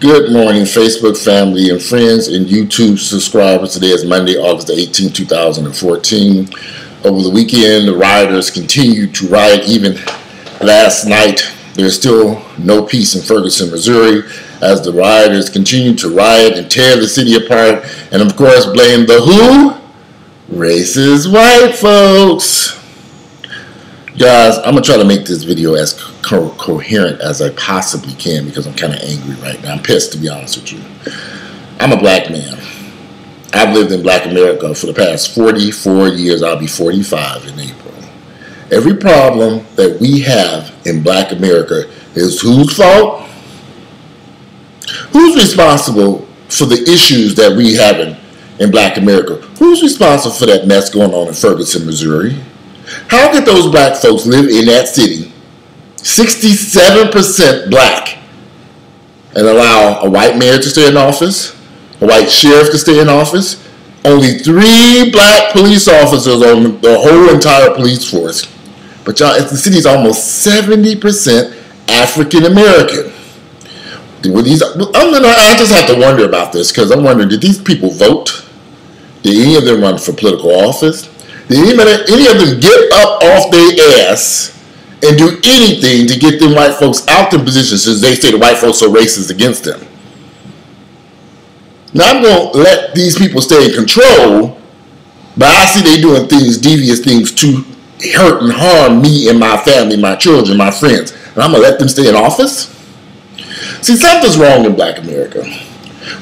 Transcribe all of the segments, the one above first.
Good morning, Facebook family and friends and YouTube subscribers. Today is Monday, August 18, 2014. Over the weekend, the rioters continued to riot. Even last night, there's still no peace in Ferguson, Missouri, as the rioters continue to riot and tear the city apart. And of course, blame the who? Racist white folks. Guys, I'm going to try to make this video as coherent as I possibly can because I'm kind of angry right now. I'm pissed, to be honest with you. I'm a black man. I've lived in black America for the past 44 years. I'll be 45 in April. Every problem that we have in black America is whose fault? Who's responsible for the issues that we have in black America? Who's responsible for that mess going on in Ferguson, Missouri? How could those black folks live in that city, 67% black, and allow a white mayor to stay in office, a white sheriff to stay in office, only 3 black police officers on the whole entire police force? But y'all, the city's almost 70% African American. I just have to wonder about this because I'm wondering, did these people vote? Did any of them run for political office? Did any of them get up off their ass and do anything to get them white folks out their positions since they say the white folks are racist against them? Now I'm going to let these people stay in control, but I see they doing things, devious things to hurt and harm me and my family, my children, my friends. And I'm going to let them stay in office? See, something's wrong in black America.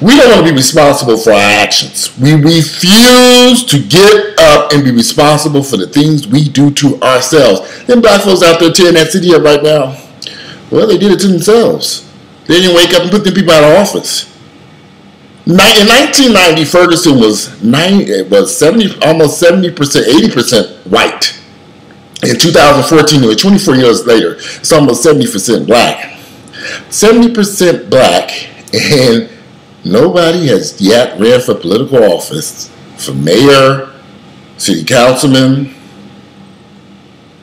We don't want to be responsible for our actions. We refuse to get up and be responsible for the things we do to ourselves. Them black folks out there tearing that city up right now, well, they did it to themselves. They didn't wake up and put them people out of office. In 1990, Ferguson was almost 70%, 80% white. In 2014, 24 years later, it's almost 70% black. 70% black, and nobody has yet ran for political office, for mayor, city councilman,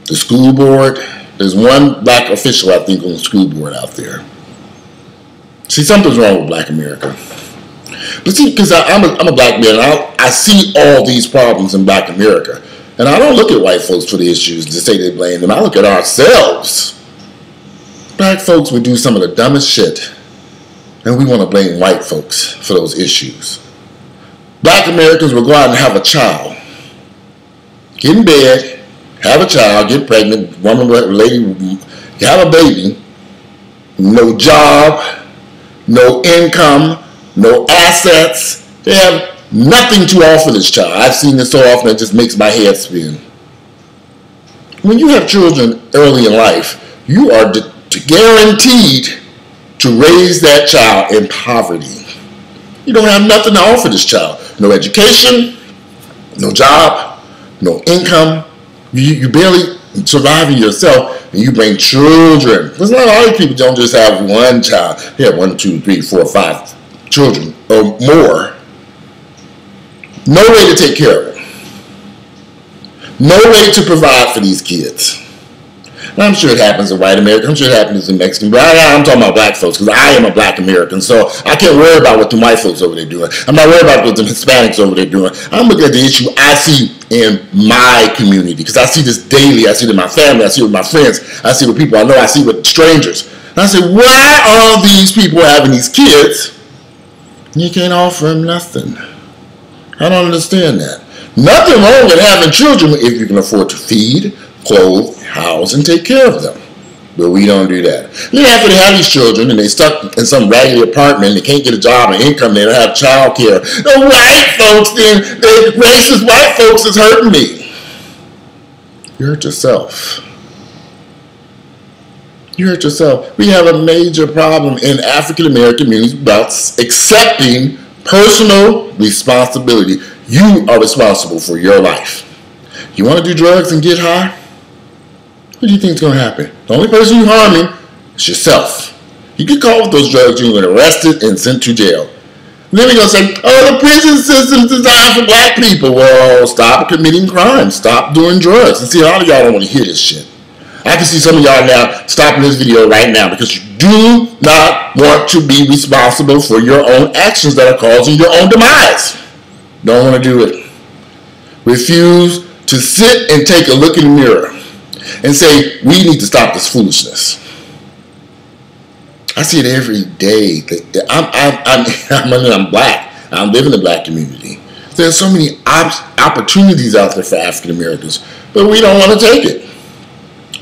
the school board. There's one black official, I think, on the school board out there. See, something's wrong with black America. But see, because I'm a black man, and I see all these problems in black America. And I don't look at white folks for the issues to say they blame them. I look at ourselves. Black folks would do some of the dumbest shit, and we want to blame white folks for those issues. Black Americans will go out and have a child, get in bed, have a child, get pregnant, woman, lady, have a baby, no job, no income, no assets. They have nothing to offer this child. I've seen this so often it just makes my head spin. When you have children early in life, you are guaranteed to raise that child in poverty. You don't have nothing to offer this child. No education, no job, no income. You barely surviving yourself, and you bring children. Because not all people don't just have one child. They have 1, 2, 3, 4, 5 children or more. No way to take care of them. No way to provide for these kids. Now, I'm sure it happens in white America. I'm sure it happens in Mexican. But I'm talking about black folks because I am a black American. So I can't worry about what the white folks over there doing. I'm not worried about what the Hispanics over there doing. I'm looking at the issue I see in my community because I see this daily. I see it in my family. I see it with my friends. I see it with people I know. I see it with strangers. And I say, why are these people having these kids and you can't offer them nothing? I don't understand that. Nothing wrong with having children if you can afford to feed, clothe, house, and take care of them. But we don't do that. Then after they have these children and they stuck in some raggedy apartment, they can't get a job or income, they don't have child care. The white folks, the racist white folks is hurting me. You hurt yourself. You hurt yourself. We have a major problem in African American communities about accepting personal responsibility. You are responsible for your life. You want to do drugs and get high? What do you think is going to happen? The only person you're harming is yourself. You get caught with those drugs, you're going to get arrested and sent to jail. And then we're going to say, oh, the prison system's designed for black people. Well, stop committing crimes. Stop doing drugs. And see, a lot of y'all don't want to hear this shit. I can see some of y'all now stopping this video right now because you do not want to be responsible for your own actions that are causing your own demise. Don't want to do it. Refuse to sit and take a look in the mirror and say, we need to stop this foolishness. I see it every day. I'm black. I live in the black community. There's so many opportunities out there for African Americans, but we don't want to take it.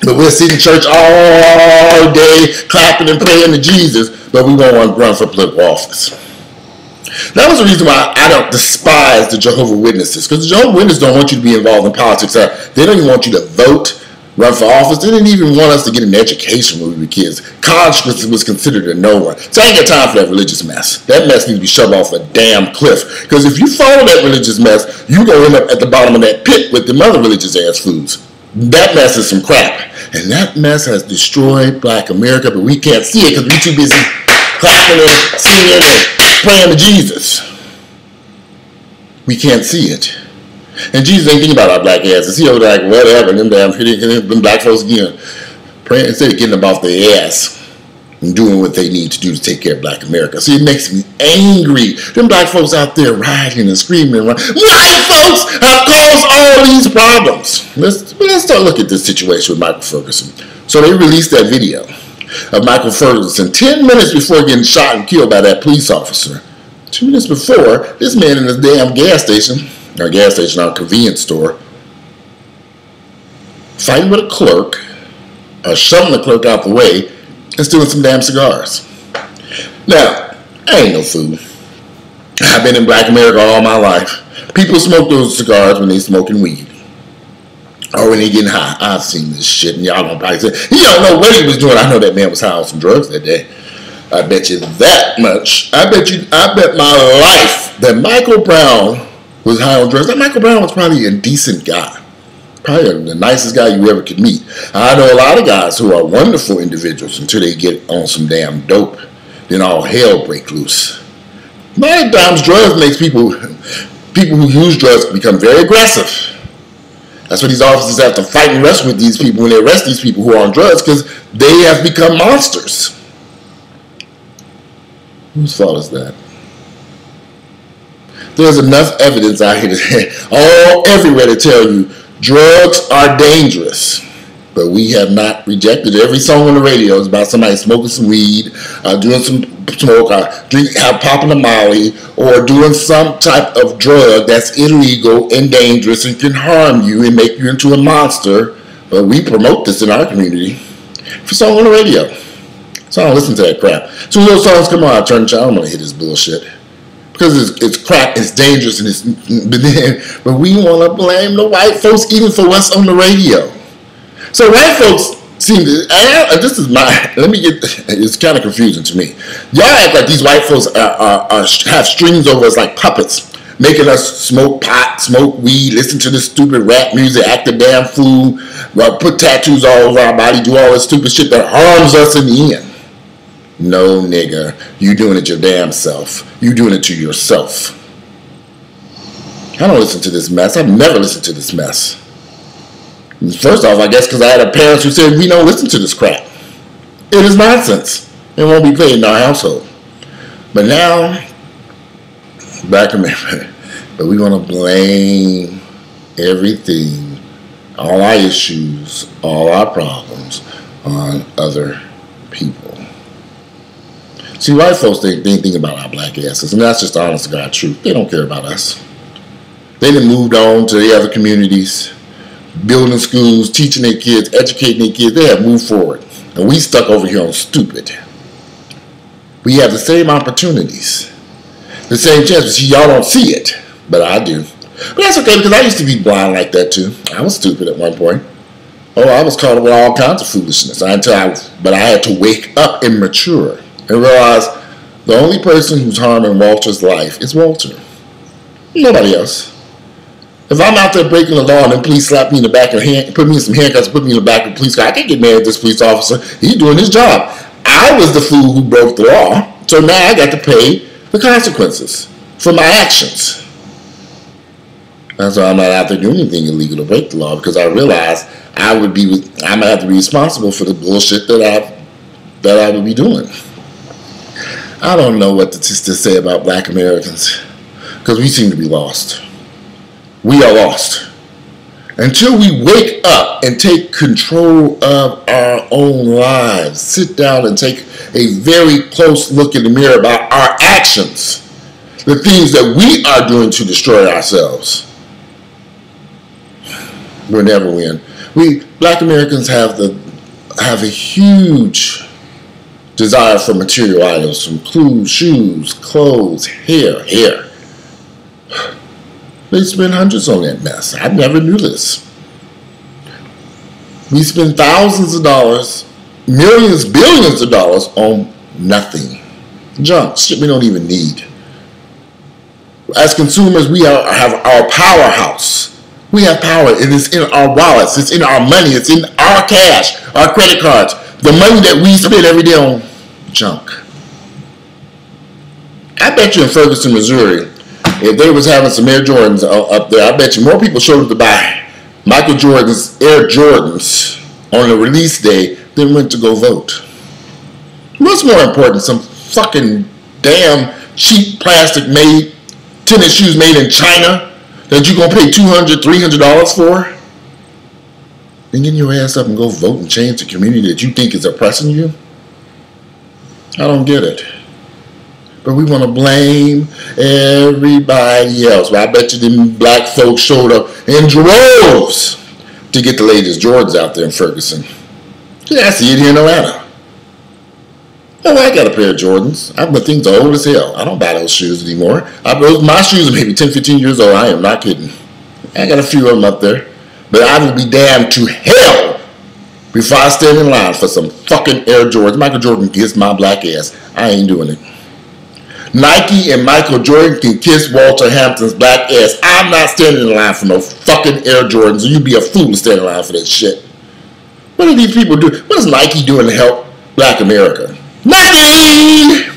But we'll sit in church all day clapping and praying to Jesus, but we won't want to run for political office. That was the reason why I don't despise the Jehovah's Witnesses, because the Jehovah's Witnesses don't want you to be involved in politics. They don't even want you to vote, run for office. They didn't even want us to get an education when we were kids. College was considered a no-one. So I ain't got time for that religious mess. That mess needs to be shoved off a damn cliff. Because if you follow that religious mess, you're going to end up at the bottom of that pit with them other religious-ass foods. That mess is some crap. And that mess has destroyed black America, but we can't see it because we're too busy clapping and singing and praying to Jesus. We can't see it. And Jesus ain't thinking about our black asses. He was like, whatever, them black folks again. Praying instead of getting them off their ass and doing what they need to do to take care of black America. See, it makes me angry. Them black folks out there rioting and screaming. White folks have caused all these problems. Let's start looking at this situation with Michael Ferguson. So they released that video of Michael Ferguson 10 minutes before getting shot and killed by that police officer. 2 minutes before, this man in this damn gas station, or convenience store, fighting with a clerk, or shoving the clerk out the way, and stealing some damn cigars. Now, I ain't no fool. I've been in black America all my life. People smoke those cigars when they smoking weed. Or when they getting high. I've seen this shit, and y'all gonna probably say, he don't know what he was doing. I know that man was high on some drugs that day. I bet you that much. I bet my life that Michael Brown was high on drugs. That Michael Brown was probably a decent guy. Probably the nicest guy you ever could meet. I know a lot of guys who are wonderful individuals until they get on some damn dope. Then all hell break loose. A lot of times drugs makes people who use drugs become very aggressive. That's why these officers have to fight and wrestle with these people when they arrest these people who are on drugs, because they have become monsters. Whose fault is that? There's enough evidence out here everywhere to tell you drugs are dangerous, but we have not rejected it. Every song on the radio is about somebody smoking some weed, doing some smoke, popping a Molly, or doing some type of drug that's illegal and dangerous and can harm you and make you into a monster. But we promote this in our community. For song on the radio, so I don't listen to that crap. So when those songs come on, I turn the channel. I don't want to hear this bullshit. Because it's crap, it's dangerous, and but we want to blame the white folks even for what's on the radio. So white folks seem to, it's kind of confusing to me. Y'all act like these white folks have strings over us like puppets, making us smoke pot, smoke weed, listen to this stupid rap music, act a damn fool, put tattoos all over our body, do all this stupid shit that harms us in the end. No, nigga, you doing it your damn self. You doing it to yourself. I don't listen to this mess. I've never listened to this mess. First off, I guess because I had parents who said, we don't listen to this crap. It is nonsense. It won't be played in our household. But now, back in memory, but we want to blame everything, all our issues, all our problems on other people. See, white folks think about our black asses, and that's just the honest to God truth. They don't care about us. They done moved on to the other communities, building schools, teaching their kids, educating their kids. They have moved forward, and we stuck over here on stupid. We have the same opportunities, the same chances. See, y'all don't see it, but I do. But that's okay, because I used to be blind like that too. I was stupid at one point. Oh, I was caught up with all kinds of foolishness but I had to wake up and mature and realize the only person who's harming Walter's life is Walter. Nobody else. If I'm out there breaking the law and then police slap me in the back of the hand, put me in some handcuffs, put me in the back of the police car, I can't get mad at this police officer. He's doing his job. I was the fool who broke the law, so now I got to pay the consequences for my actions. That's why I'm not out there doing anything illegal to break the law, because I realize I might have to be responsible for the bullshit that I would be doing. I don't know what to say about black Americans, because we seem to be lost. We are lost. Until we wake up and take control of our own lives, sit down and take a very close look in the mirror about our actions, the things that we are doing to destroy ourselves, we'll never win. We black Americans have a huge desire for material items, from shoes, clothes, hair. They spend hundreds on that mess. I never knew this. We spend thousands of dollars, millions, billions of dollars on nothing. Junk, shit we don't even need. As consumers, we have our powerhouse. We have power. It is in our wallets. It's in our money. It's in our cash, our credit cards, the money that we spend every day on junk. I bet you in Ferguson, Missouri, if they was having some Air Jordans up there, I bet you more people showed up to buy Michael Jordan's Air Jordans on the release day than went to go vote. What's more important, some fucking damn cheap plastic made tennis shoes made in China that you're going to pay $200, $300 for? Then get your ass up and go vote and change the community that you think is oppressing you? I don't get it. But we want to blame everybody else. Well, I bet you them black folks showed up in droves to get the latest Jordans out there in Ferguson. Yeah, I see it here in Atlanta. Oh, I got a pair of Jordans. My things are old as hell. I don't buy those shoes anymore. My shoes are maybe 10, 15 years old. I am not kidding. I got a few of them up there. But I will be damned to hell before I stand in line for some fucking Air Jordans. Michael Jordan kiss my black ass. I ain't doing it. Nike and Michael Jordan can kiss Walter Hampton's black ass. I'm not standing in line for no fucking Air Jordans. You'd be a fool to stand in line for that shit. What do these people do? What is Nike doing to help black America? Nothing!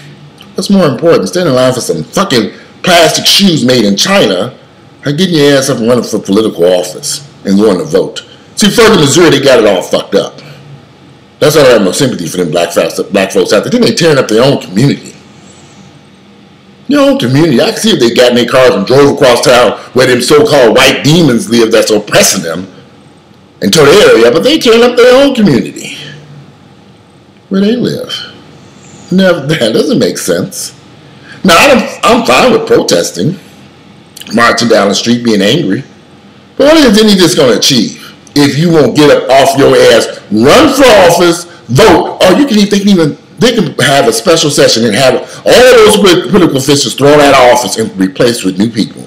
What's more important? Standing in line for some fucking plastic shoes made in China or getting your ass up and running for political office and going to vote. See, Ferguson, Missouri, they got it all fucked up. That's why I have no sympathy for them black folks out there. Then they tearing up their own community. Their own community. I can see if they got in their cars and drove across town where them so-called white demons live that's oppressing them into the area, but they tearing up their own community where they live. Now, that doesn't make sense. Now, I'm fine with protesting, marching down the street, being angry. But what is any of this going to achieve? If you won't get up off your ass, run for office, vote, or they can have a special session and have all those political officials thrown out of office and replaced with new people.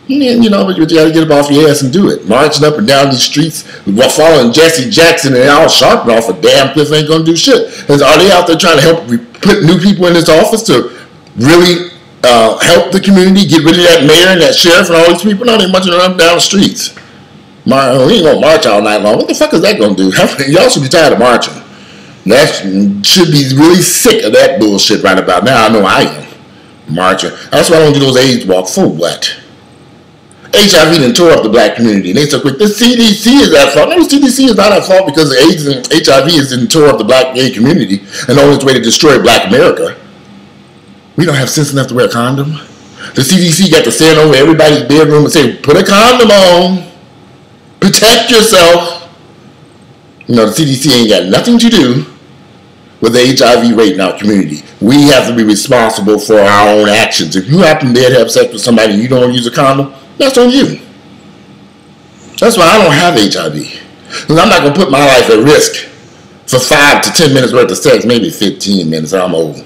And, but you got to get up off your ass and do it. Marching up and down these streets, following Jesse Jackson and all sharpening off a damn cliff ain't going to do shit. Are they out there trying to help put new people in this office to really help the community, get rid of that mayor and that sheriff and all these people? No, they're marching up and down the streets. We ain't going to march all night long. What the fuck is that going to do? Y'all should be tired of marching. That should be really sick of that bullshit right about now. I know I am. Marching. That's why I don't do those AIDS walks. For what? HIV done tore up the black community. And they so quick, the CDC is at fault. No, the CDC is not at fault because AIDS and HIV has tore up the black gay community and the only way to destroy black America. We don't have sense enough to wear a condom. The CDC got to stand over everybody's bedroom and say, put a condom on. Protect yourself. The CDC ain't got nothing to do with the HIV rate in our community. We have to be responsible for our own actions. If you happen to have sex with somebody and you don't use a condom, that's on you. That's why I don't have HIV. Because I'm not going to put my life at risk for 5 to 10 minutes worth of sex, maybe 15 minutes. I'm old.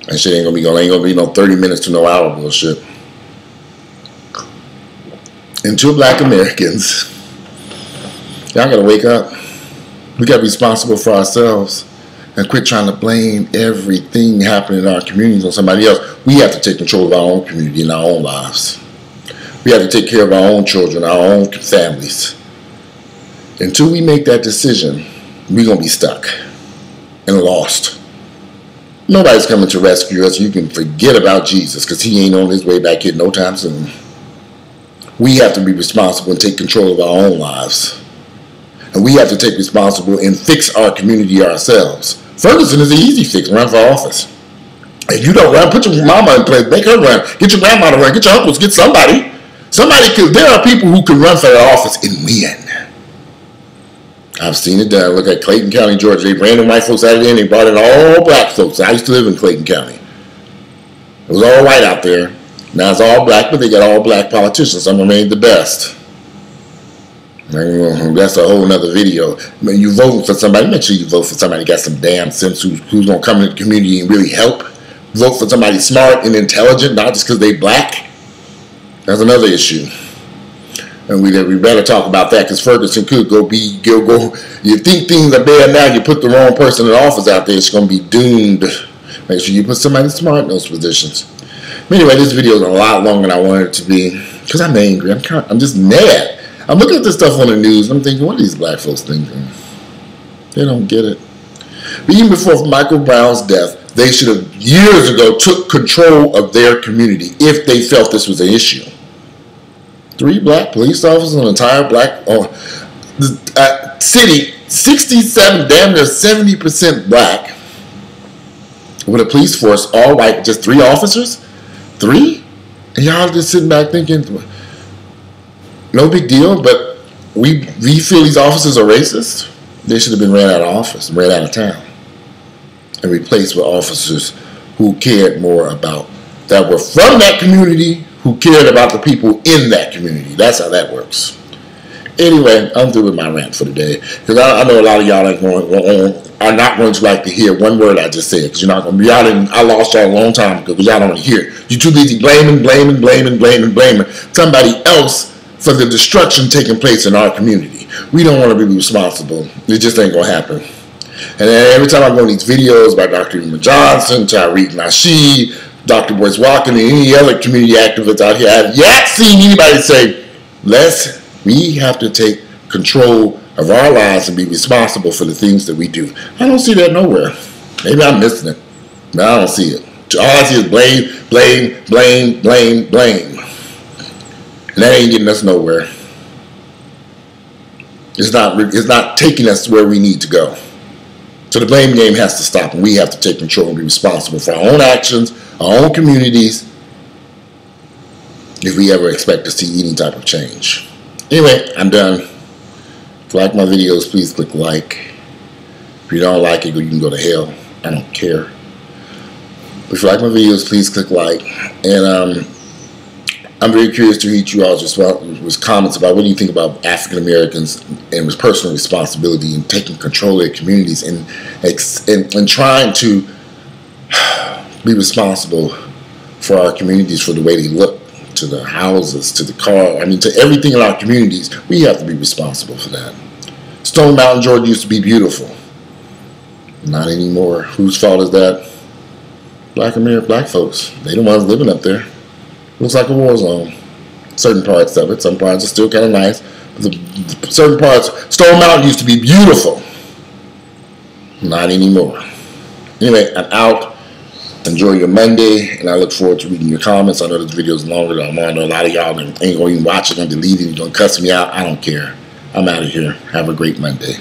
That shit ain't going to be no 30 minutes to no hour bullshit. And to black Americans, y'all got to wake up. We got to be responsible for ourselves and quit trying to blame everything happening in our communities on somebody else. We have to take control of our own community and our own lives. We have to take care of our own children, our own families. Until we make that decision, we're going to be stuck and lost. Nobody's coming to rescue us. You can forget about Jesus because he ain't on his way back here no time soon. we have to be responsible and take control of our own lives. And we have to take responsibility and fix our community ourselves. Ferguson is an easy fix. Run for office. If you don't run, put your mama in place. Make her run. Get your grandma to run. Get your uncles. Get somebody. Because there are people who can run for the office and win. I've seen it done. Look at Clayton County, Georgia. They ran the white folks out of there and they brought in all black folks. I used to live in Clayton County. It was all white out there. Now it's all black, but they got all black politicians. Some remain the best. That's a whole nother video. When you vote for somebody, make sure you vote for somebody who got some damn sense, who's going to come into the community and really help. Vote for somebody smart and intelligent, not just because they black. That's another issue. And we better talk about that, because Ferguson could go. You think things are bad now, you put the wrong person in office out there, it's going to be doomed. Make sure you put somebody smart in those positions. But anyway, this video is a lot longer than I wanted it to be, because I'm angry. I'm just mad. I'm looking at this stuff on the news, and I'm thinking, what are these black folks thinking? They don't get it. But even before Michael Brown's death, they should have, years ago, took control of their community if they felt this was an issue. 3 black police officers, an entire black city, 67, damn near 70% black, with a police force, all white, just 3 officers? 3? And y'all just sitting back thinking, no big deal, but we feel these officers are racist? They should have been ran out of office, ran out of town, and replaced with officers who cared more about, that were from that community, who cared about the people in that community. That's how that works. Anyway, I'm through with my rant for the day, because I know a lot of y'all are not going to like to hear one word I just said, because you're not going to be out. I lost y'all a long time ago, because y'all don't want to hear it. You're too busy blaming somebody else for the destruction taking place in our community. We don't want to be responsible. It just ain't going to happen. And then every time I go in these videos by Dr. Emma Johnson, Tariq Nasheed, Dr. Boyce Walker, and any other community activists out here, I've yet seen anybody say, we have to take control of our lives and be responsible for the things that we do. I don't see that nowhere. Maybe I'm missing it, but I don't see it. All I see is blame. And that ain't getting us nowhere. It's not taking us where we need to go. So the blame game has to stop, and we have to take control and be responsible for our own actions, our own communities, if we ever expect to see any type of change. Anyway, I'm done. If you like my videos, please click like. If you don't like it, you can go to hell. I don't care. But if you like my videos, please click like. And I'm very curious to read you all's comments about what do you think about African Americans and with personal responsibility and taking control of their communities and trying to be responsible for our communities, for the way they look, to the houses, to the car, to everything in our communities. We have to be responsible for that. Stone Mountain, Georgia used to be beautiful. Not anymore. Whose fault is that? Black folks. They the ones living up there. Looks like a war zone. Certain parts of it. Some parts are still kind of nice. But certain parts, Stone Mountain used to be beautiful. Not anymore. Anyway, I'm out. Enjoy your Monday, and I look forward to reading your comments. I know this video is longer than I'm on. A lot of y'all ain't going to even watch it. I'm deleting it. You're going to cuss me out. I don't care. I'm out of here. Have a great Monday.